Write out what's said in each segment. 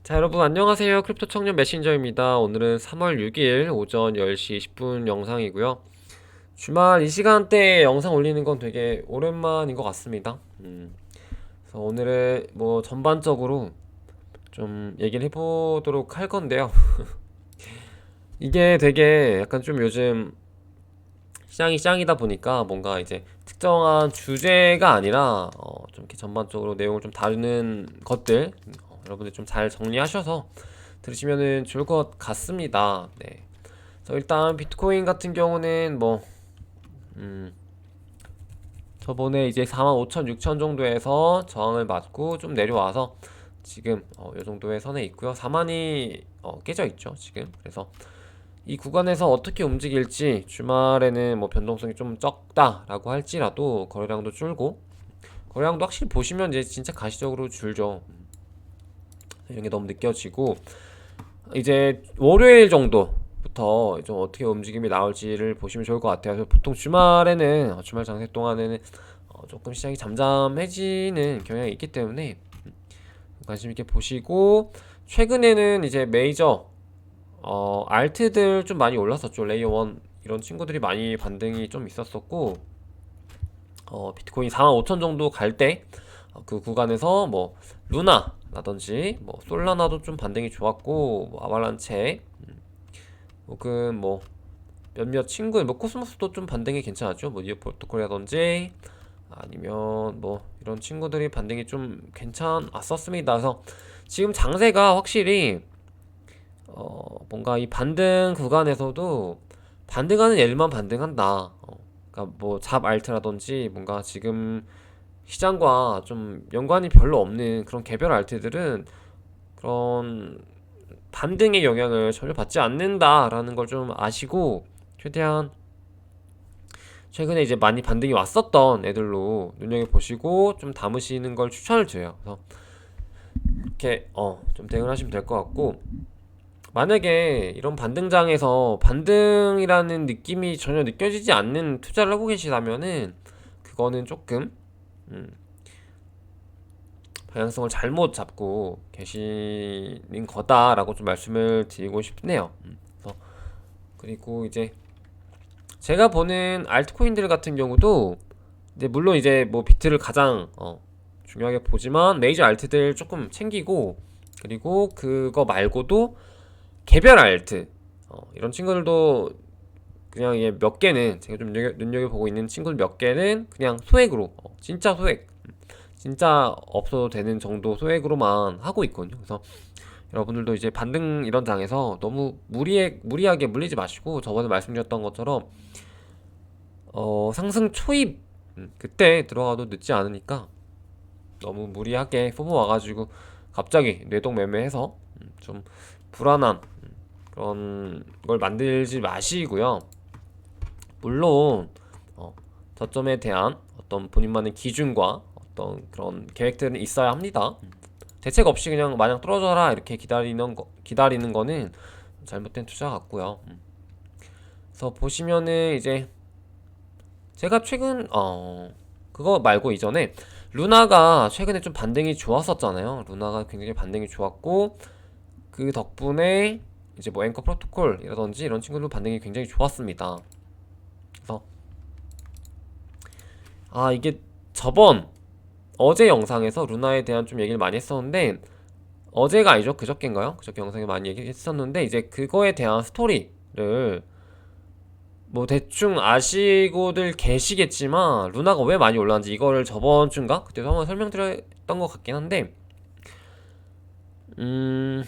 자, 여러분 안녕하세요. 크립토 청년 메신저입니다. 오늘은 3월 6일 오전 10시 20분 영상이고요. 주말 이 시간대에 영상 올리는 건 되게 오랜만인 것 같습니다. 그래서 오늘은 뭐 전반적으로 좀 얘기를 해보도록 할 건데요. 이게 되게 약간 좀 요즘 시장이 짱이다 보니까 뭔가 이제 특정한 주제가 아니라 좀 이렇게 전반적으로 내용을 좀 다루는 것들 여러분들 좀 잘 정리하셔서 들으시면은 좋을 것 같습니다. 네. 그래서 일단 비트코인 같은 경우는 뭐 음, 저번에 이제 45,000, 6,000 정도에서 저항을 맞고 좀 내려와서 지금 요 정도의 선에 있고요. 4만이 깨져 있죠, 지금. 그래서 이 구간에서 어떻게 움직일지 주말에는 뭐 변동성이 좀 적다라고 할지라도 거래량도 줄고 거래량도 확실히 보시면 이제 진짜 가시적으로 줄죠. 이런 게 너무 느껴지고 이제 월요일 정도부터 좀 어떻게 움직임이 나올지를 보시면 좋을 것 같아요. 그래서 보통 주말에는 주말 장세 동안에는 조금 시장이 잠잠해지는 경향이 있기 때문에 관심 있게 보시고 최근에는 이제 메이저 알트들 좀 많이 올랐었죠. 레이어 1 이런 친구들이 많이 반등이 좀 있었었고 비트코인 45,000 정도 갈 때 그 구간에서 뭐 루나라든지 뭐 솔라나도 좀 반등이 좋았고 뭐 아발란체 혹은 뭐 몇몇 친구 뭐 코스모스도 좀 반등이 괜찮았죠. 뭐 니어 프로토콜이라든지 아니면 뭐 이런 친구들이 반등이 좀 괜찮았었습니다. 그래서 지금 장세가 확실히 뭔가 이 반등 구간에서도 반등하는 애들만 반등한다. 그러니까 뭐 잡 알트라든지 뭔가 지금 시장과 좀 연관이 별로 없는 그런 개별 알트들은 그런 반등의 영향을 전혀 받지 않는다라는 걸 좀 아시고 최대한 최근에 이제 많이 반등이 왔었던 애들로 눈여겨보시고 좀 담으시는 걸 추천을 드려요. 그래서 이렇게 좀 대응을 하시면 될 것 같고 만약에 이런 반등장에서 반등이라는 느낌이 전혀 느껴지지 않는 투자를 하고 계시다면은 그거는 조금 음, 방향성을 잘못 잡고 계시는 거다라고 좀 말씀을 드리고 싶네요. 그래서 그리고 이제 제가 보는 알트코인들 같은 경우도 이제 물론 이제 뭐 비트를 가장 중요하게 보지만 메이저 알트들 조금 챙기고 그리고 그거 말고도 개별 알트 이런 친구들도 그냥 이게 몇 개는 제가 좀 눈여겨보고 있는 친구들 몇 개는 그냥 소액으로 진짜 소액 진짜 없어도 되는 정도 소액으로만 하고 있거든요. 그래서 여러분들도 이제 반등 이런 장에서 너무 무리하게 물리지 마시고 저번에 말씀드렸던 것처럼 상승 초입 그때 들어가도 늦지 않으니까 너무 무리하게 포모 와가지고 갑자기 뇌동매매해서 좀 불안한 그런 걸 만들지 마시고요. 물론 저점에 대한 어떤 본인만의 기준과 어떤 그런 계획들은 있어야 합니다. 대책 없이 그냥 마냥 떨어져라 이렇게 기다리는 거는 잘못된 투자 같고요. 그래서 보시면은 이제 제가 최근 그거 말고 이전에 루나가 최근에 좀 반등이 좋았었잖아요. 루나가 굉장히 반등이 좋았고 그 덕분에 이제 뭐 앵커 프로토콜이라든지 이런 친구들 반등이 굉장히 좋았습니다. 그래서 이게 저번 어제 영상에서 루나에 대한 좀 얘기를 많이 했었는데 어제가 아니죠. 그저께인가요? 그저께 영상에 많이 얘기했었는데 이제 그거에 대한 스토리를 뭐 대충 아시고들 계시겠지만 루나가 왜 많이 올랐는지 이거를 저번 주인가? 그때도 한번 설명드렸던 것 같긴 한데 음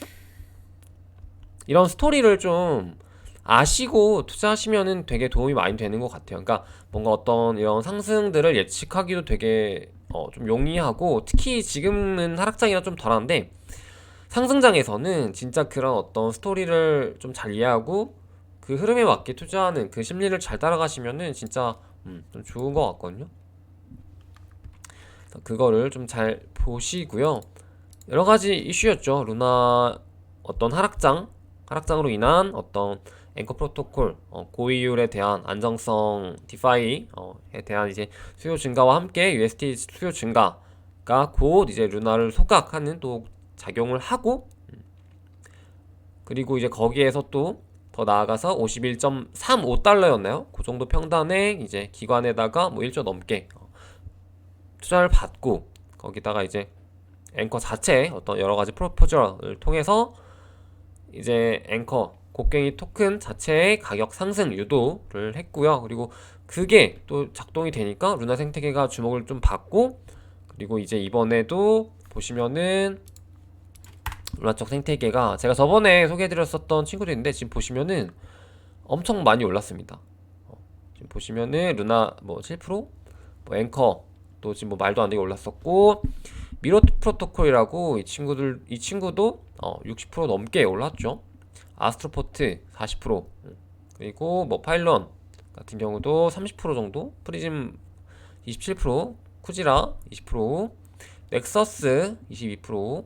이런 스토리를 좀 아시고 투자하시면은 되게 도움이 많이 되는 것 같아요. 그러니까 뭔가 어떤 이런 상승들을 예측하기도 되게 좀 용이하고 특히 지금은 하락장이라 좀 덜한데 상승장에서는 진짜 그런 어떤 스토리를 좀 잘 이해하고 그 흐름에 맞게 투자하는 그 심리를 잘 따라가시면은 진짜 좀 좋은 것 같거든요. 그래서 그거를 좀 잘 보시고요. 여러 가지 이슈였죠. 루나 어떤 하락장으로 인한 어떤 앵커 프로토콜 고이율에 대한 안정성 디파이에 대한 이제 수요 증가와 함께 UST 수요 증가가 곧 이제 루나를 소각하는 또 작용을 하고 그리고 이제 거기에서 또 더 나아가서 51.35달러였나요? 그 정도 평단에 이제 기관에다가 뭐 1조 넘게 투자를 받고, 거기다가 이제 앵커 자체의 어떤 여러 가지 프로포절을 통해서 이제 앵커 곡괭이 토큰 자체의 가격 상승 유도를 했고요. 그리고 그게 또 작동이 되니까 루나 생태계가 주목을 좀 받고, 그리고 이제 이번에도 보시면은 루나 쪽 생태계가 제가 저번에 소개해드렸었던 친구도 있는데 지금 보시면은 엄청 많이 올랐습니다. 지금 보시면은 루나 뭐 7%, 뭐 앵커 또 지금 뭐 말도 안 되게 올랐었고, 미러 프로토콜이라고 이 친구도 60% 넘게 올랐죠. 아스트로포트 40%, 그리고 뭐 파일런 같은 경우도 30% 정도, 프리즘 27%, 쿠지라 20%, 넥서스 22%,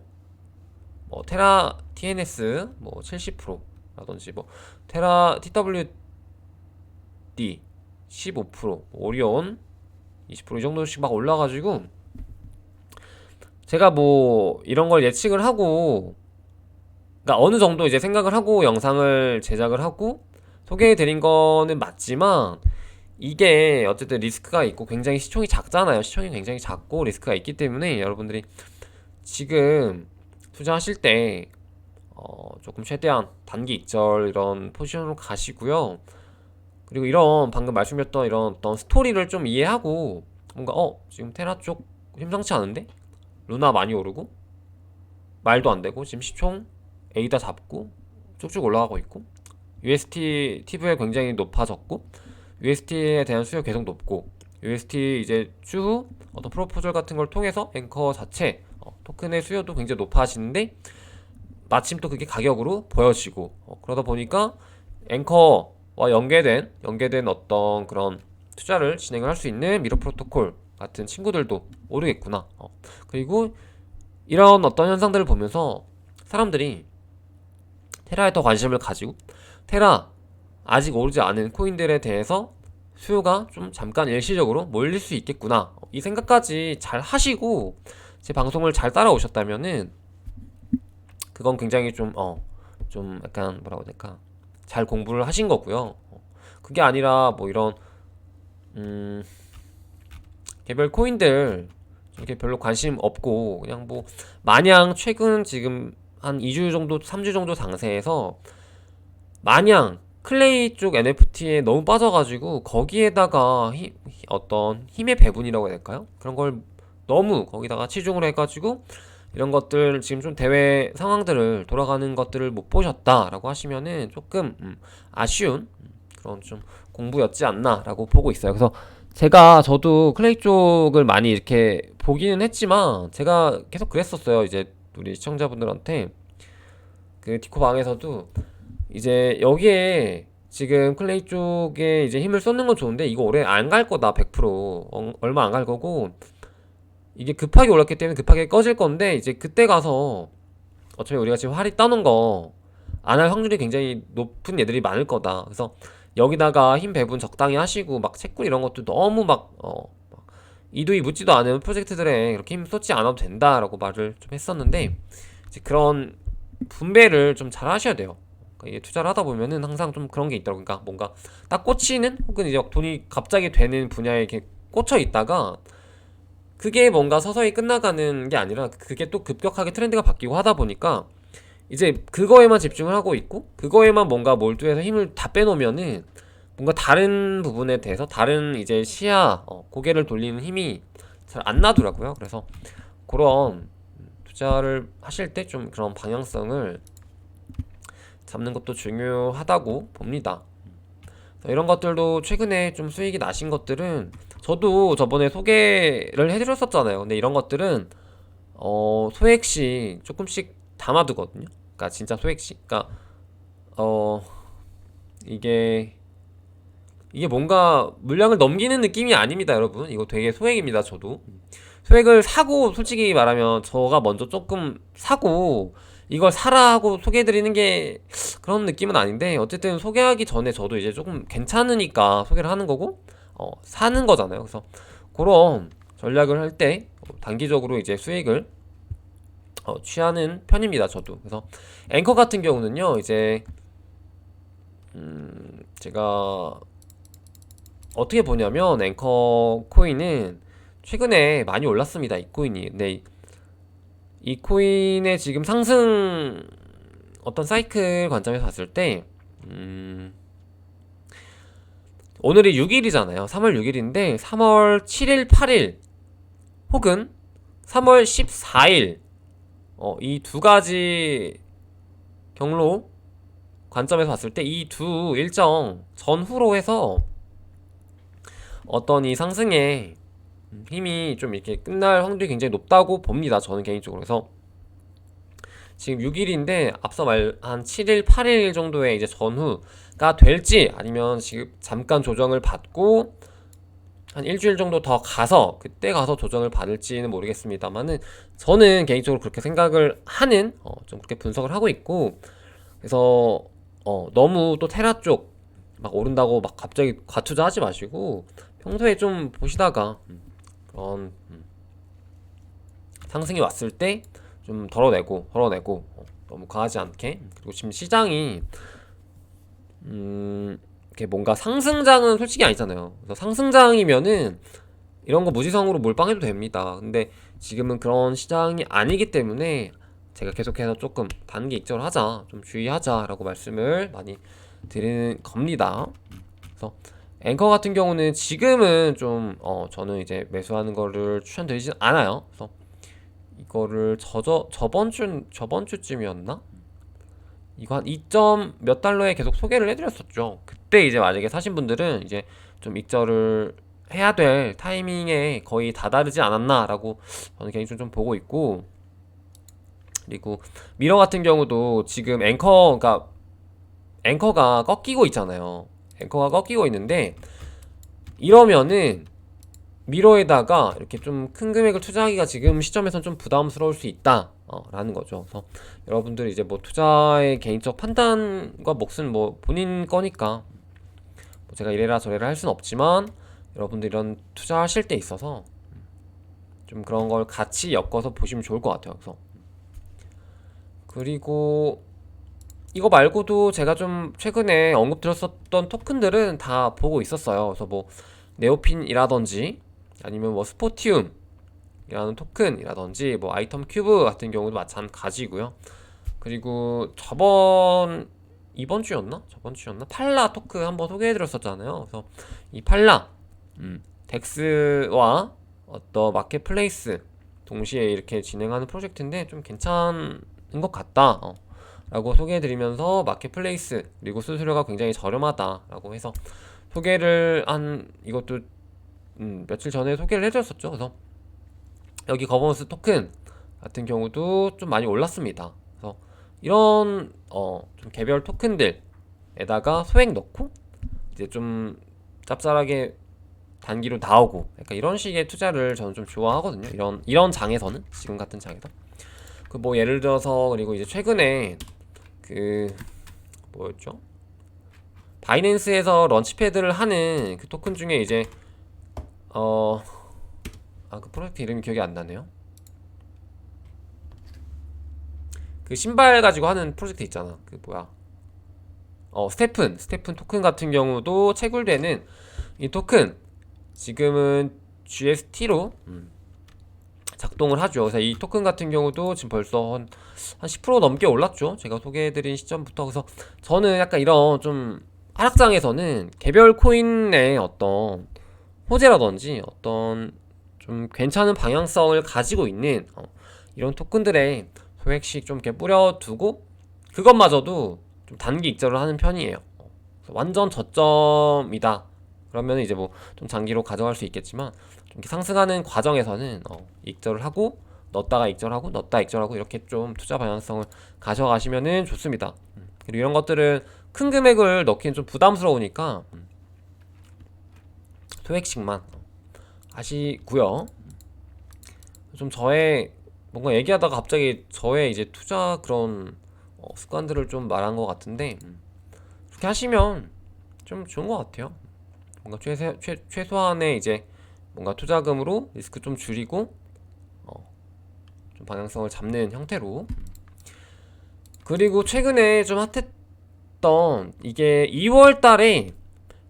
뭐 테라 TNS 뭐 70%라든지 뭐 테라 TWD 15%, 오리온 20%이 정도씩 막 올라가지고, 제가 뭐 이런 걸 예측을 하고, 그러니까 어느 정도 이제 생각을 하고 영상을 제작을 하고 소개해드린 거는 맞지만, 이게 어쨌든 리스크가 있고 굉장히 시총이 작잖아요. 시총이 굉장히 작고 리스크가 있기 때문에 여러분들이 지금 투자하실 때 조금 최대한 단기 익절 이런 포지션으로 가시고요. 그리고 이런 방금 말씀드렸던 이런 어떤 스토리를 좀 이해하고, 뭔가 지금 테라 쪽 심상치 않은데? 루나 많이 오르고 말도 안 되고 지금 시총 A다 잡고 쭉쭉 올라가고 있고, UST TV에 굉장히 높아졌고, UST에 대한 수요 계속 높고, UST 이제 추후 어떤 프로포절 같은 걸 통해서 앵커 자체 토큰의 수요도 굉장히 높아지는데, 마침 또 그게 가격으로 보여지고, 그러다 보니까 앵커와 연계된 어떤 그런 투자를 진행을 할 수 있는 미러 프로토콜 같은 친구들도 오르겠구나. 그리고 이런 어떤 현상들을 보면서 사람들이 테라에 더 관심을 가지고, 테라 아직 오르지 않은 코인들에 대해서 수요가 좀 잠깐 일시적으로 몰릴 수 있겠구나, 이 생각까지 잘 하시고 제 방송을 잘 따라오셨다면은 그건 굉장히 좀 약간 뭐라고 해야 될까, 잘 공부를 하신 거고요. 그게 아니라 뭐 이런 개별 코인들 이렇게 별로 관심 없고 그냥 뭐 마냥 최근 지금 한 2주 정도 3주 정도 상세에서 마냥 클레이 쪽 NFT에 너무 빠져가지고 거기에다가 어떤 힘의 배분이라고 해야 될까요? 그런 걸 너무 거기다가 치중을 해가지고 이런 것들 지금 좀 대회 상황들을 돌아가는 것들을 못 보셨다라고 하시면은 조금 아쉬운 그런 좀 공부였지 않나라고 보고 있어요. 그래서 저도 클레이 쪽을 많이 이렇게 보기는 했지만 제가 계속 그랬었어요. 이제 우리 시청자분들한테 그 디코 방에서도 이제 여기에 지금 클레이 쪽에 이제 힘을 쏟는 건 좋은데 이거 오래 안 갈 거다. 100% 얼마 안 갈 거고, 이게 급하게 올랐기 때문에 급하게 꺼질 건데, 이제 그때 가서 어차피 우리가 지금 활이 따는 거 안 할 확률이 굉장히 높은 애들이 많을 거다. 그래서 여기다가 힘 배분 적당히 하시고, 막 채굴 이런 것도 너무 막 이두이 묻지도 않은 프로젝트들에 그렇게 힘 쏟지 않아도 된다라고 말을 좀 했었는데, 이제 그런 분배를 좀 잘 하셔야 돼요. 그러니까 이게 투자를 하다 보면은 항상 좀 그런 게 있더라고요. 그러니까 뭔가 딱 꽂히는, 혹은 이제 돈이 갑자기 되는 분야에 이렇게 꽂혀 있다가 그게 뭔가 서서히 끝나가는 게 아니라 그게 또 급격하게 트렌드가 바뀌고 하다 보니까 이제 그거에만 집중을 하고 있고, 그거에만 뭔가 몰두해서 힘을 다 빼놓으면은 뭔가 다른 부분에 대해서 다른 이제 시야, 고개를 돌리는 힘이 잘 안 나더라고요. 그래서 그런 투자를 하실 때 좀 그런 방향성을 잡는 것도 중요하다고 봅니다. 이런 것들도 최근에 좀 수익이 나신 것들은 저도 저번에 소개를 해드렸었잖아요. 근데 이런 것들은 소액씩 조금씩 담아두거든요. 그러니까 진짜 소액씩. 그러니까 어 이게 뭔가 물량을 넘기는 느낌이 아닙니다, 여러분. 이거 되게 소액입니다. 저도 소액을 사고, 솔직히 말하면 저가 먼저 조금 사고 이걸 사라 하고 소개해드리는 게 그런 느낌은 아닌데, 어쨌든 소개하기 전에 저도 이제 조금 괜찮으니까 소개를 하는 거고 사는 거잖아요. 그래서 그런 전략을 할 때 단기적으로 이제 수익을 취하는 편입니다. 저도. 그래서 앵커 같은 경우는요, 이제 제가 어떻게 보냐면 앵커 코인은 최근에 많이 올랐습니다. 이 코인이. 근데 이 코인의 지금 상승 어떤 사이클 관점에서 봤을 때 오늘이 6일이잖아요. 3월 6일인데 3월 7일, 8일 혹은 3월 14일 이 두 가지 경로 관점에서 봤을 때 이 두 일정 전후로 해서 어떤 이 상승의 힘이 좀 이렇게 끝날 확률이 굉장히 높다고 봅니다. 저는 개인적으로. 그래서 지금 6일인데 앞서 말 한 7일, 8일 정도의 이제 전후가 될지 아니면 지금 잠깐 조정을 받고 한 일주일 정도 더 가서 그때 가서 조정을 받을지는 모르겠습니다만은 저는 개인적으로 그렇게 생각을 하는 좀 그렇게 분석을 하고 있고 그래서 너무 또 테라 쪽 막 오른다고 막 갑자기 과투자하지 마시고 평소에 좀 보시다가 그런 상승이 왔을 때 좀 덜어내고 너무 과하지 않게 그리고 지금 시장이 이렇게 뭔가 상승장은 솔직히 아니잖아요. 그래서 상승장이면은 이런 거 무지성으로 몰빵해도 됩니다. 근데 지금은 그런 시장이 아니기 때문에 제가 계속해서 조금 단기 익절을 하자, 좀 주의하자라고 말씀을 많이 드리는 겁니다. 그래서 앵커 같은 경우는 지금은 좀 저는 이제 매수하는 거를 추천드리진 않아요. 그래서 이거를 저번 주쯤이었나? 이거 한 2점 몇 달러에 계속 소개를 해드렸었죠. 그때 이제 만약에 사신 분들은 이제 좀 익절을 해야 될 타이밍에 거의 다다르지 않았나라고 저는 개인적으로 좀 보고 있고 그리고 미러 같은 경우도 지금 앵커가 꺾이고 있잖아요. 앵커가 꺾이고 있는데 이러면은 미러에다가 이렇게 좀 큰 금액을 투자하기가 지금 시점에선 좀 부담스러울 수 있다 라는 거죠. 그래서 여러분들이 이제 뭐 투자의 개인적 판단과 몫은 뭐 본인 거니까 뭐 제가 이래라 저래라 할 수는 없지만 여러분들 이런 투자하실 때 있어서 좀 그런 걸 같이 엮어서 보시면 좋을 것 같아요. 그래서 그리고 이거 말고도 제가 좀 최근에 언급드렸었던 토큰들은 다 보고 있었어요. 그래서 뭐 네오핀이라든지 아니면 뭐 스포티움 이라는 토큰이라든지 뭐 아이템 큐브 같은 경우도 마찬가지고요. 그리고 이번 주였나? 저번 주였나? 팔라 토큰 한번 소개해드렸었잖아요. 그래서 이 팔라 덱스와 어떤 마켓플레이스 동시에 이렇게 진행하는 프로젝트인데 좀 괜찮은 것 같다. 라고 소개해드리면서 마켓플레이스 그리고 수수료가 굉장히 저렴하다 라고 해서 소개를 한 이것도 며칠 전에 소개를 해드렸었죠. 그래서 여기 거버넌스 토큰 같은 경우도 좀 많이 올랐습니다. 그래서 이런 좀 개별 토큰들에다가 소액 넣고 이제 좀 짭짤하게 단기로 나오고 약간 이런 식의 투자를 저는 좀 좋아하거든요. 이런 장에서는 지금 같은 장에서 그 뭐 예를 들어서 그리고 이제 최근에 그 뭐였죠? 바이낸스에서 런치패드를 하는 그 토큰 중에 이제 그 프로젝트 이름이 기억이 안 나네요. 그 신발 가지고 하는 프로젝트 있잖아. 그 뭐야? 스테픈 토큰 같은 경우도 채굴되는 이 토큰 지금은 GST로 작동을 하죠. 그래서 이 토큰 같은 경우도 지금 벌써 한 10% 넘게 올랐죠. 제가 소개해드린 시점부터. 그래서 저는 약간 이런 좀 하락장에서는 개별 코인의 어떤 호재라든지 어떤 좀 괜찮은 방향성을 가지고 있는 이런 토큰들에 소액씩 좀 이렇게 뿌려두고 그것마저도 좀 단기 익절을 하는 편이에요. 완전 저점이다. 그러면 이제 뭐 좀 장기로 가져갈 수 있겠지만 좀 이렇게 상승하는 과정에서는 익절을 하고 넣었다가 익절하고 넣었다 익절하고 이렇게 좀 투자 방향성을 가져가시면은 좋습니다. 그리고 이런 것들은 큰 금액을 넣기엔 좀 부담스러우니까 소액씩만 하시고요. 좀 저의 뭔가 얘기하다가 갑자기 저의 이제 투자 그런 습관들을 좀 말한 것 같은데 그렇게 하시면 좀 좋은 것 같아요. 뭔가 최소한의 이제 뭔가 투자금으로 리스크 좀 줄이고 좀 방향성을 잡는 형태로. 그리고 최근에 좀 핫했던 이게 2월 달에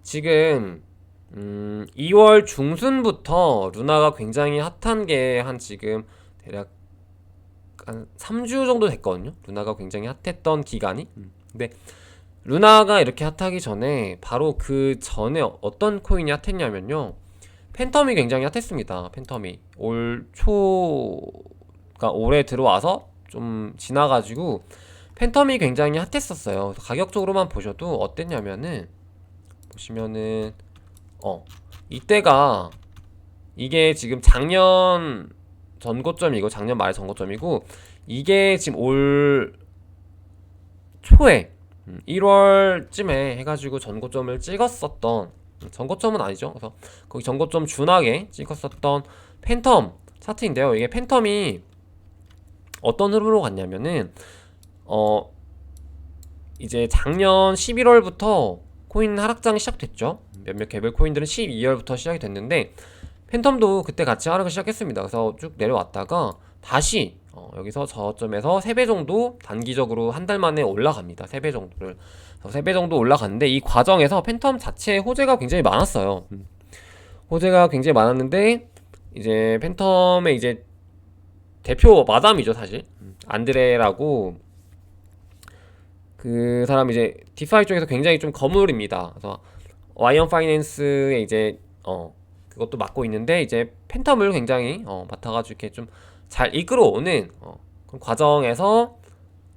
지금 2월 중순부터 루나가 굉장히 핫한 게 한 지금 대략 한 3주 정도 됐거든요. 루나가 굉장히 핫했던 기간이. 근데 루나가 이렇게 핫하기 전에 바로 그 전에 어떤 코인이 핫했냐면요. 팬텀이 굉장히 핫했습니다. 팬텀이 올 초가 올해 들어와서 좀 지나가지고 팬텀이 굉장히 핫했었어요. 가격적으로만 보셔도 어땠냐면은 보시면은 이때가 이게 지금 작년 전고점이고 작년 말에 전고점이고 이게 지금 올 초에 1월쯤에 해가지고 전고점을 찍었었던 전고점은 아니죠. 그래서 거기 전고점 준하게 찍었었던 팬텀 차트인데요. 이게 팬텀이 어떤 흐름으로 갔냐면은 이제 작년 11월부터 코인 하락장이 시작됐죠. 몇몇 개별 코인들은 12월부터 시작이 됐는데 팬텀도 그때 같이 하락을 시작했습니다. 그래서 쭉 내려왔다가 다시 여기서 저점에서 3배 정도 단기적으로 한 달 만에 올라갑니다. 3배 정도를. 3배 정도 올라갔는데 이 과정에서 팬텀 자체의 호재가 굉장히 많았어요. 호재가 굉장히 많았는데 이제 팬텀의 이제 대표 마담이죠, 사실. 안드레라고 그 사람 이제 디파이 쪽에서 굉장히 좀 거물입니다. 그래서 와이언 파이낸스에 이제 그것도 맡고 있는데 이제 팬텀을 굉장히 맡아가지고 이렇게 좀 잘 이끌어오는 그런 과정에서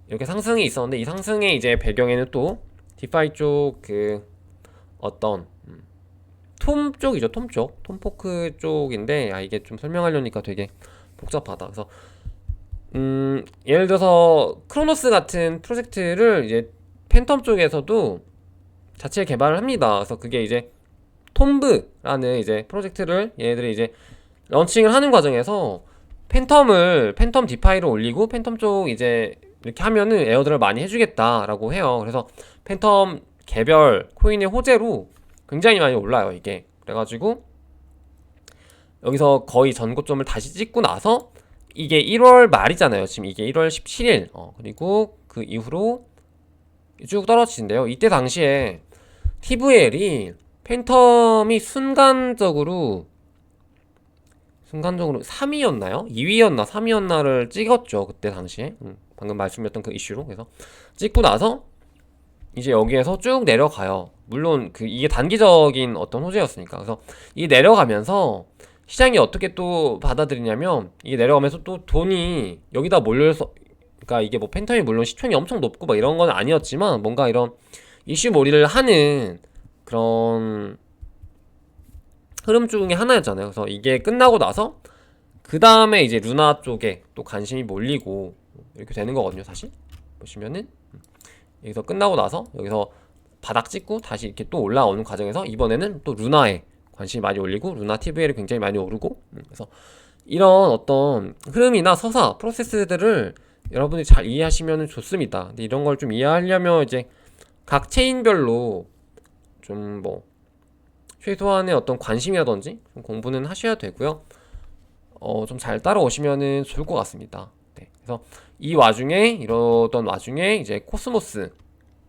이렇게 상승이 있었는데 이 상승의 이제 배경에는 또 디파이 쪽 그 어떤 톰 쪽이죠. 톰 쪽, 톰포크 쪽인데 이게 좀 설명하려니까 되게 복잡하다. 그래서 예를 들어서 크로노스 같은 프로젝트를 이제 팬텀 쪽에서도 자체 개발을 합니다. 그래서 그게 이제 톰브라는 이제 프로젝트를 얘네들이 이제 런칭을 하는 과정에서 팬텀 디파이를 올리고 팬텀 쪽 이제 이렇게 하면은 에어드랍 많이 해주겠다라고 해요. 그래서 팬텀 개별 코인의 호재로 굉장히 많이 올라요, 이게. 그래가지고 여기서 거의 전고점을 다시 찍고 나서 이게 1월 말이잖아요. 지금 이게 1월 17일. 그리고 그 이후로 쭉 떨어지는데요. 이때 당시에 TVL이 팬텀이 순간적으로 3위였나요? 2위였나 3위였나를 찍었죠. 그때 당시에. 방금 말씀드렸던 그 이슈로. 그래서 찍고 나서 이제 여기에서 쭉 내려가요. 물론 이게 단기적인 어떤 호재였으니까. 그래서 이 내려가면서 시장이 어떻게 또 받아들이냐면 이게 내려가면서 또 돈이 여기다 몰려서, 그러니까 이게 뭐 팬텀이 물론 시총이 엄청 높고 막 이런 건 아니었지만 뭔가 이런 이슈 몰이를 하는 그런 흐름 중에 하나였잖아요. 그래서 이게 끝나고 나서 그 다음에 이제 루나 쪽에 또 관심이 몰리고 이렇게 되는 거거든요. 사실 보시면은 여기서 끝나고 나서 여기서 바닥 찍고 다시 이렇게 또 올라오는 과정에서 이번에는 또 루나에 관심이 많이 올리고 루나 TVL이 굉장히 많이 오르고, 그래서 이런 어떤 흐름이나 서사 프로세스들을 여러분이 잘 이해하시면 좋습니다. 근데 이런 걸 좀 이해하려면 이제 각 체인별로 좀 뭐 최소한의 어떤 관심이라든지 좀 공부는 하셔야 되고요. 좀 잘 따라오시면은 좋을 것 같습니다. 네, 그래서 이 와중에 이러던 와중에 이제 코스모스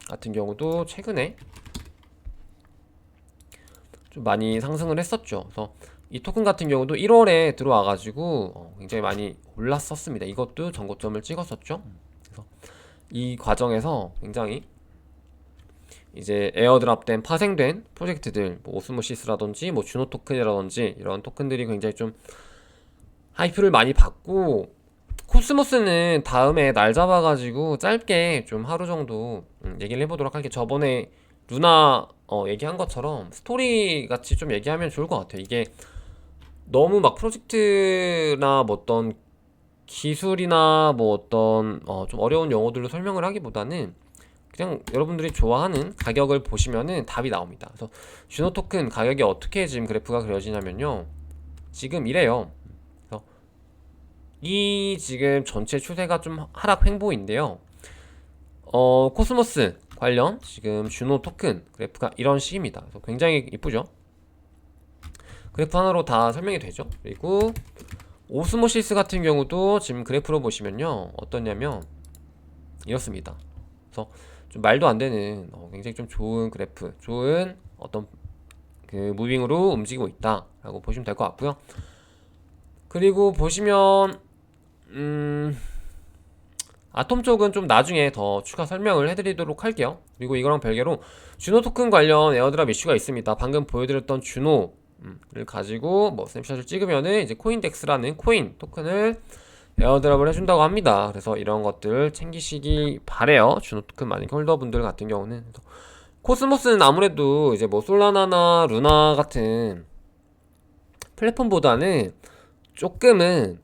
같은 경우도 최근에 좀 많이 상승을 했었죠. 그래서 이 토큰 같은 경우도 1월에 들어와가지고 굉장히 많이 올랐었습니다. 이것도 전고점을 찍었었죠. 그래서 이 과정에서 굉장히 이제 에어드랍된 파생된 프로젝트들, 뭐 오스모시스라든지 뭐 주노 토큰이라든지 이런 토큰들이 굉장히 좀 하이프를 많이 받고, 코스모스는 다음에 날 잡아가지고 짧게 좀 하루 정도 얘기를 해보도록 할게요. 저번에 루나 얘기한 것처럼 스토리 같이 좀 얘기하면 좋을 것 같아요. 이게 너무 막 프로젝트나 뭐 어떤 기술이나 뭐 어떤 좀 어려운 용어들로 설명을 하기보다는 그냥 여러분들이 좋아하는 가격을 보시면은 답이 나옵니다. 그래서 주노 토큰 가격이 어떻게 지금 그래프가 그려지냐면요, 지금 이래요. 그래서 이 지금 전체 추세가 좀 하락 횡보인데요. 코스모스 관련 지금 주노 토큰 그래프가 이런 식입니다. 그래서 굉장히 이쁘죠? 그래프 하나로 다 설명이 되죠. 그리고 오스모시스 같은 경우도 지금 그래프로 보시면요 어떠냐면 이렇습니다. 그래서 좀 말도 안 되는 굉장히 좀 좋은 그래프, 좋은 어떤 그 무빙으로 움직이고 있다라고 보시면 될 것 같고요. 그리고 보시면 아톰 쪽은 좀 나중에 더 추가 설명을 해드리도록 할게요. 그리고 이거랑 별개로 주노 토큰 관련 에어드랍 이슈가 있습니다. 방금 보여드렸던 주노를 가지고 뭐 스냅샷을 찍으면은 이제 코인덱스라는 코인 토큰을 에어드랍을 해준다고 합니다. 그래서 이런 것들 챙기시기 바래요. 주노 토큰 많이 홀더분들 같은 경우는. 코스모스는 아무래도 이제 뭐 솔라나나 루나 같은 플랫폼보다는 조금은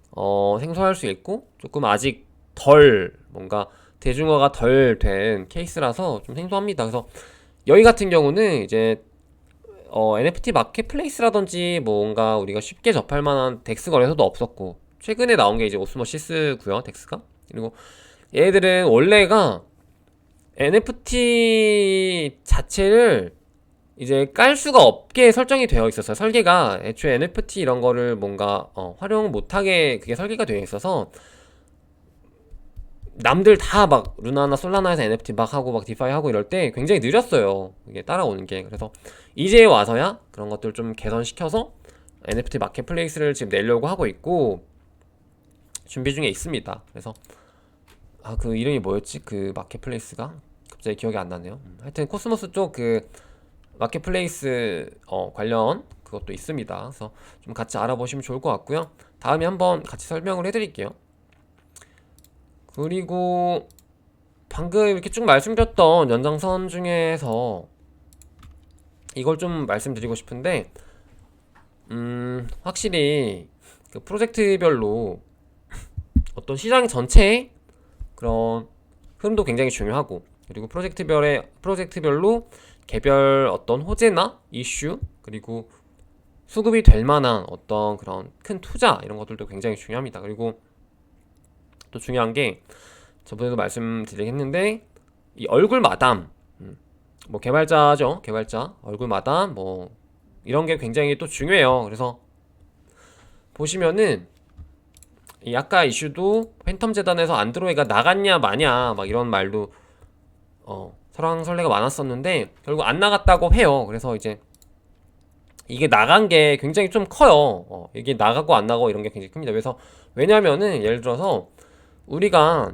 생소할 수 있고 조금 아직 덜 뭔가 대중화가 덜 된 케이스라서 좀 생소합니다. 그래서 여기 같은 경우는 이제 NFT 마켓플레이스라든지 뭔가 우리가 쉽게 접할 만한 덱스 거래소도 없었고 최근에 나온 게 이제 오스모시스고요 덱스가. 그리고 얘들은 원래가 NFT 자체를 이제 깔 수가 없게 설정이 되어 있었어요. 설계가 애초에 NFT 이런 거를 뭔가 활용 못하게 그게 설계가 되어 있어서 남들 다 막 루나나 솔라나에서 NFT 막 하고 막 디파이 하고 이럴 때 굉장히 느렸어요. 이게 따라오는 게. 그래서 이제 와서야 그런 것들 좀 개선시켜서 NFT 마켓플레이스를 지금 내려고 하고 있고 준비 중에 있습니다. 그래서 그 이름이 뭐였지? 그 마켓플레이스가 갑자기 기억이 안 나네요. 하여튼 코스모스 쪽 그 마켓플레이스 관련 그것도 있습니다. 그래서 좀 같이 알아보시면 좋을 것 같고요. 다음에 한번 같이 설명을 해드릴게요. 그리고 방금 이렇게 쭉 말씀드렸던 연장선 중에서 이걸 좀 말씀드리고 싶은데 확실히 그 프로젝트별로 어떤 시장 전체의 그런 흐름도 굉장히 중요하고 그리고 프로젝트별로 개별 어떤 호재나 이슈 그리고 수급이 될 만한 어떤 그런 큰 투자 이런 것들도 굉장히 중요합니다. 그리고 또 중요한 게 저번에도 말씀드리긴 했는데 이 얼굴 마담 뭐 개발자죠. 개발자 얼굴 마담 뭐 이런 게 굉장히 또 중요해요. 그래서 보시면은 이 아까 이슈도 팬텀 재단에서 안드로이가 나갔냐 마냐 막 이런 말도 설왕설래가 많았었는데 결국 안 나갔다고 해요. 그래서 이제 이게 나간 게 굉장히 좀 커요. 이게 나가고 안 나가고 이런 게 굉장히 큽니다. 그래서 왜냐면은 예를 들어서 우리가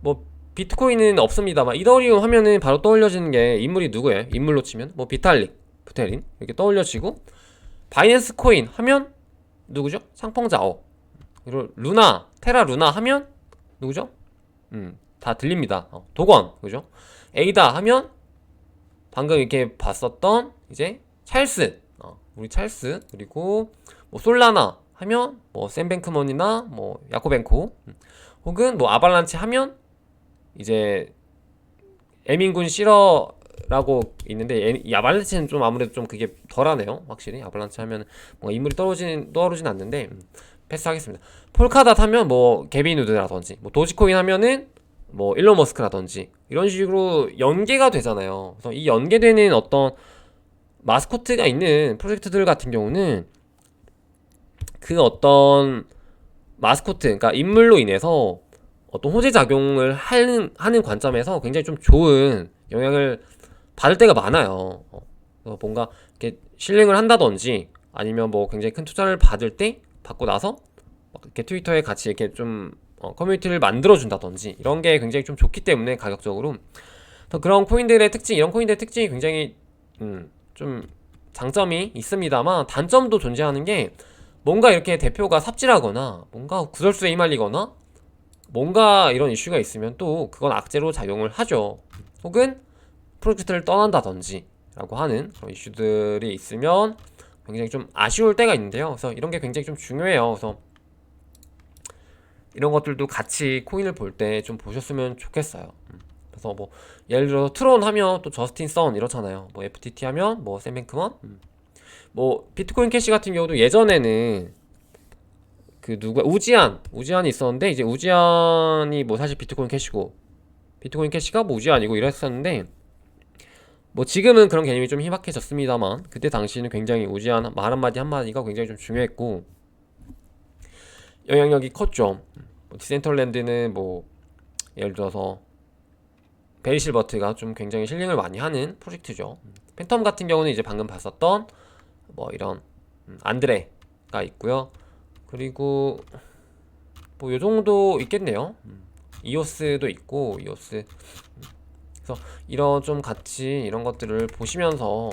뭐 비트코인은 없습니다만 이더리움 하면은 바로 떠올려지는 게 인물이 누구예요? 인물로 치면 뭐 비탈릭, 부테린 이렇게 떠올려지고 바이낸스 코인 하면 누구죠? 상펑자오. 그리고 루나, 테라 루나 하면 누구죠? 다 들립니다. 도건, 그죠? 에이다 하면 방금 이렇게 봤었던 이제 찰스, 우리 찰스 그리고 뭐 솔라나 하면 뭐 샘뱅크먼이나 뭐 야코벤코 혹은 뭐 아발란치 하면 이제 에민군 시러라고 있는데 이 아발란치는 좀 아무래도 좀 그게 덜하네요. 확실히 아발란치 하면 뭔가 인물이 떠오르진 않는데 패스하겠습니다. 폴카닷 하면 뭐 게빈 우드라든지 뭐 도지코인 하면은 뭐 일론 머스크라든지 이런 식으로 연계가 되잖아요. 그래서 이 연계되는 어떤 마스코트가 있는 프로젝트들 같은 경우는 그 어떤 마스코트, 그러니까 인물로 인해서 어떤 호재 작용을 하는 관점에서 굉장히 좀 좋은 영향을 받을 때가 많아요. 그래서 뭔가 이렇게 실링을 한다든지 아니면 뭐 굉장히 큰 투자를 받고 나서 이렇게 트위터에 같이 이렇게 좀 커뮤니티를 만들어 준다든지 이런 게 굉장히 좀 좋기 때문에 가격적으로 그런 코인들의 특징, 이런 코인들의 특징이 굉장히 좀 장점이 있습니다만 단점도 존재하는 게 뭔가 이렇게 대표가 삽질하거나 뭔가 구설수에 휘말리거나 뭔가 이런 이슈가 있으면 또 그건 악재로 작용을 하죠. 혹은 프로젝트를 떠난다든지 라고 하는 그런 이슈들이 있으면 굉장히 좀 아쉬울 때가 있는데요. 그래서 이런 게 굉장히 좀 중요해요. 그래서 이런 것들도 같이 코인을 볼 때 좀 보셨으면 좋겠어요. 그래서 뭐 예를 들어서 트론 하면 또 저스틴 선 이렇잖아요. 뭐 FTT 하면 뭐 샘 뱅크먼 뭐 비트코인 캐시 같은 경우도 예전에는 그 누가 우지안이 있었는데 이제 우지안이 뭐 사실 비트코인 캐시고 비트코인 캐시가 뭐 우지안이고 이랬었는데 뭐 지금은 그런 개념이 좀 희박해졌습니다만 그때 당시에는 굉장히 우지안 말 한마디가 굉장히 좀 중요했고 영향력이 컸죠. 디센트럴랜드는 뭐 예를 들어서 베리 실버트가 좀 굉장히 힐링을 많이 하는 프로젝트죠. 팬텀 같은 경우는 이제 방금 봤었던 뭐 이런 안드레가 있고요. 그리고 뭐 요 정도 있겠네요. 이오스도 있고 이오스. 그래서 이런 좀 같이 이런 것들을 보시면서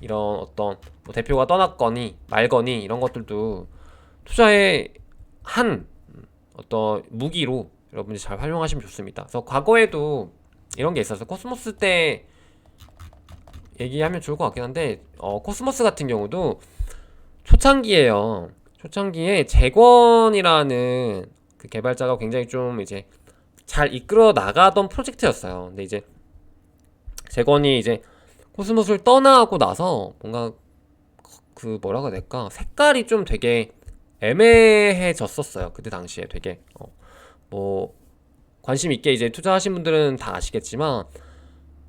이런 어떤 뭐 대표가 떠났거니 말거니 이런 것들도 투자의 한 어떤 무기로 여러분이 잘 활용하시면 좋습니다. 그래서 과거에도 이런 게 있어서 코스모스 때 얘기하면 좋을 것 같긴 한데 코스모스 같은 경우도 초창기에요. 초창기에 재권이라는 그 개발자가 굉장히 좀 이제 잘 이끌어 나가던 프로젝트였어요. 근데 이제 재권이 이제 코스모스를 떠나고 나서 뭔가 그 뭐라고 해야 될까 색깔이 좀 되게 애매해졌었어요. 그때 당시에 되게 뭐 관심 있게 이제 투자하신 분들은 다 아시겠지만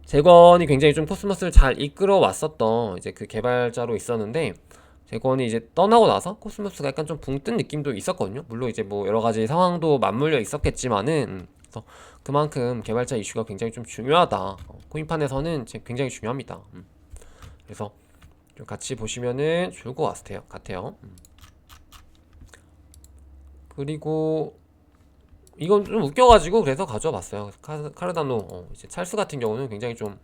재권이 굉장히 좀 코스모스를 잘 이끌어 왔었던 이제 그 개발자로 있었는데 재권이 이제 떠나고 나서 코스모스가 약간 좀 붕 뜬 느낌도 있었거든요. 물론 이제 뭐 여러 가지 상황도 맞물려 있었겠지만은 그래서 그만큼 개발자 이슈가 굉장히 좀 중요하다. 코인판에서는 굉장히 중요합니다. 그래서 좀 같이 보시면은 좋을 것 같아요. 그리고 이건 좀 웃겨가지고 그래서 가져와 봤어요. 카르다노 이제 찰스 같은 경우는 굉장히 좀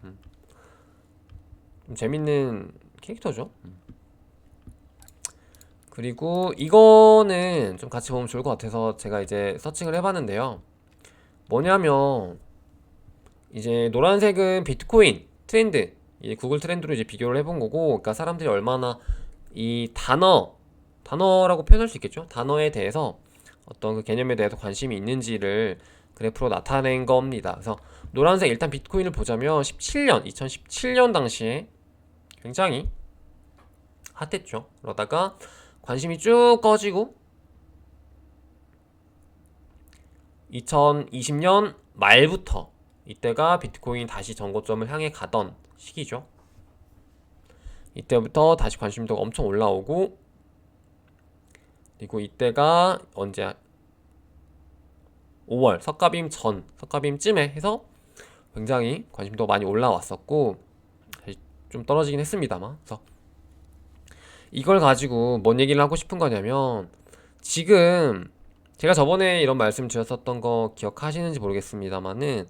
재밌는 캐릭터죠. 그리고 이거는 좀 같이 보면 좋을 것 같아서 제가 이제 서칭을 해봤는데요. 뭐냐면 이제 노란색은 비트코인 트렌드, 이 구글 트렌드로 이제 비교를 해본 거고, 그러니까 사람들이 얼마나 이 단어라고 표현할 수 있겠죠? 단어에 대해서 어떤 그 개념에 대해서 관심이 있는지를 그래프로 나타낸 겁니다. 그래서 노란색 일단 비트코인을 보자면 2017년 당시에 굉장히 핫했죠. 그러다가 관심이 쭉 꺼지고 2020년 말부터 이때가 비트코인 다시 전고점을 향해 가던 시기죠. 이때부터 다시 관심도가 엄청 올라오고, 그리고 이때가 언제 5월 석가빔쯤에 해서 굉장히 관심도가 많이 올라왔었고 좀 떨어지긴 했습니다만, 그래서 이걸 가지고 뭔 얘기를 하고 싶은 거냐면 지금 제가 저번에 이런 말씀 드렸었던 거 기억하시는지 모르겠습니다만은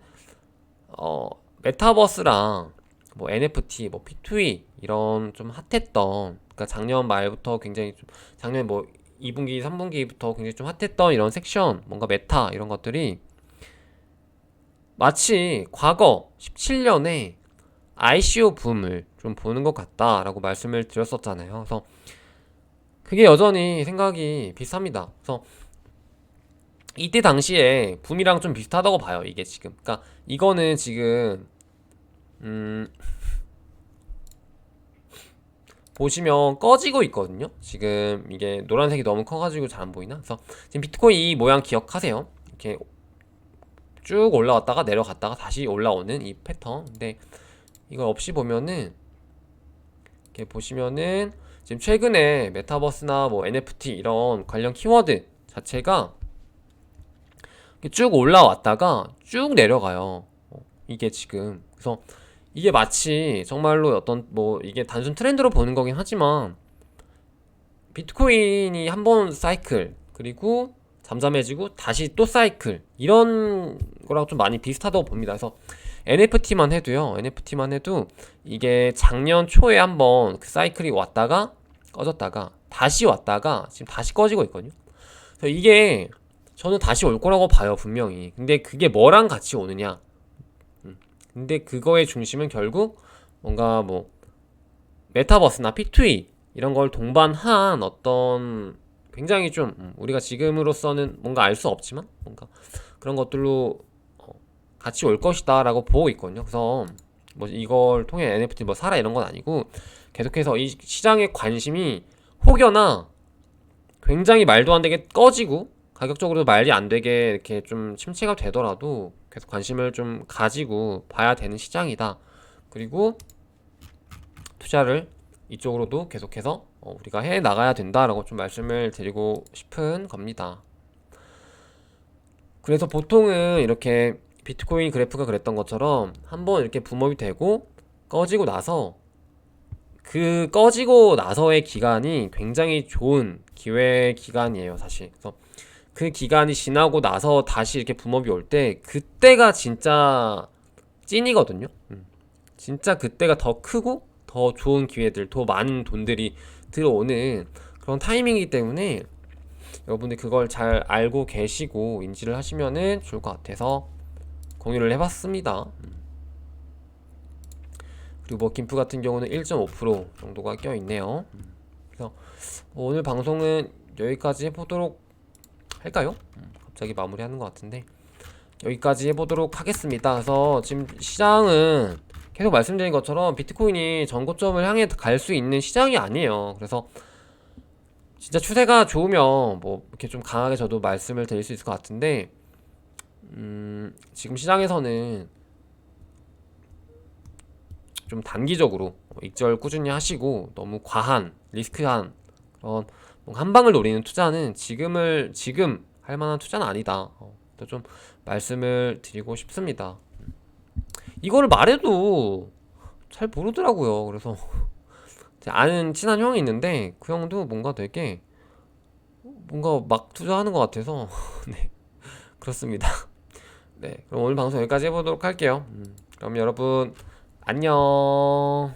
메타버스랑 뭐 NFT, 뭐 P2E 이런 좀 핫했던, 그러니까 작년 말부터 굉장히 좀 작년 뭐 2분기, 3분기부터 굉장히 좀 핫했던 이런 섹션, 뭔가 메타 이런 것들이 마치 과거 17년에 ICO 붐을 좀 보는 것 같다라고 말씀을 드렸었잖아요. 그래서 그게 여전히 생각이 비슷합니다. 그래서 이때 당시에 붐이랑 좀 비슷하다고 봐요. 이게 지금. 그러니까 이거는 지금 보시면 꺼지고 있거든요. 지금 이게 노란색이 너무 커가지고 잘 안 보이나? 그래서 지금 비트코인 이 모양 기억하세요? 이렇게 쭉 올라왔다가 내려갔다가 다시 올라오는 이 패턴. 근데 이걸 없이 보면은 이렇게 보시면은 지금 최근에 메타버스나 뭐 NFT 이런 관련 키워드 자체가 쭉 올라왔다가 쭉 내려가요. 이게 지금 그래서 이게 마치 정말로 어떤 뭐 이게 단순 트렌드로 보는 거긴 하지만 비트코인이 한 번 사이클 그리고 잠잠해지고 다시 또 사이클 이런 거랑 좀 많이 비슷하다고 봅니다. 그래서 NFT만 해도 이게 작년 초에 한번 그 사이클이 왔다가 꺼졌다가 다시 왔다가 지금 다시 꺼지고 있거든요. 그래서 이게 저는 다시 올 거라고 봐요, 분명히. 근데 그게 뭐랑 같이 오느냐? 근데 그거의 중심은 결국 뭔가 뭐 메타버스나 P2E 이런 걸 동반한 어떤 굉장히 좀 우리가 지금으로서는 뭔가 알 수 없지만 뭔가 그런 것들로 같이 올 것이다 라고 보고 있거든요. 그래서 뭐 이걸 통해 NFT 뭐 사라 이런 건 아니고 계속해서 이 시장의 관심이 혹여나 굉장히 말도 안 되게 꺼지고 가격적으로도 말이 안 되게 이렇게 좀 침체가 되더라도 계속 관심을 좀 가지고 봐야 되는 시장이다. 그리고 투자를 이쪽으로도 계속해서 우리가 해 나가야 된다라고 좀 말씀을 드리고 싶은 겁니다. 그래서 보통은 이렇게 비트코인 그래프가 그랬던 것처럼 한번 이렇게 붐업이 되고 꺼지고 나서 그 꺼지고 나서의 기간이 굉장히 좋은 기회 기간이에요, 사실. 그래서 그 기간이 지나고 나서 다시 이렇게 붐업이 올 때 그때가 진짜 찐이거든요. 진짜 그때가 더 크고 더 좋은 기회들, 더 많은 돈들이 들어오는 그런 타이밍이기 때문에 여러분들 그걸 잘 알고 계시고 인지를 하시면은 좋을 것 같아서 공유를 해봤습니다. 그리고 뭐 김프 같은 경우는 1.5% 정도가 껴있네요. 그래서 오늘 방송은 여기까지 해보도록 할까요? 갑자기 마무리하는 것 같은데 여기까지 해보도록 하겠습니다. 그래서 지금 시장은 계속 말씀드린 것처럼 비트코인이 전고점을 향해 갈 수 있는 시장이 아니에요. 그래서 진짜 추세가 좋으면 뭐 이렇게 좀 강하게 저도 말씀을 드릴 수 있을 것 같은데 지금 시장에서는 좀 단기적으로 익절 꾸준히 하시고 너무 과한 리스크한 그런 한 방을 노리는 투자는 지금 할 만한 투자는 아니다. 좀 말씀을 드리고 싶습니다. 이거를 말해도 잘 모르더라고요. 그래서 제 아는 친한 형이 있는데 그 형도 뭔가 되게 뭔가 막 투자하는 것 같아서 네, 그렇습니다. 네, 그럼 오늘 방송 여기까지 해보도록 할게요. 그럼 여러분 안녕.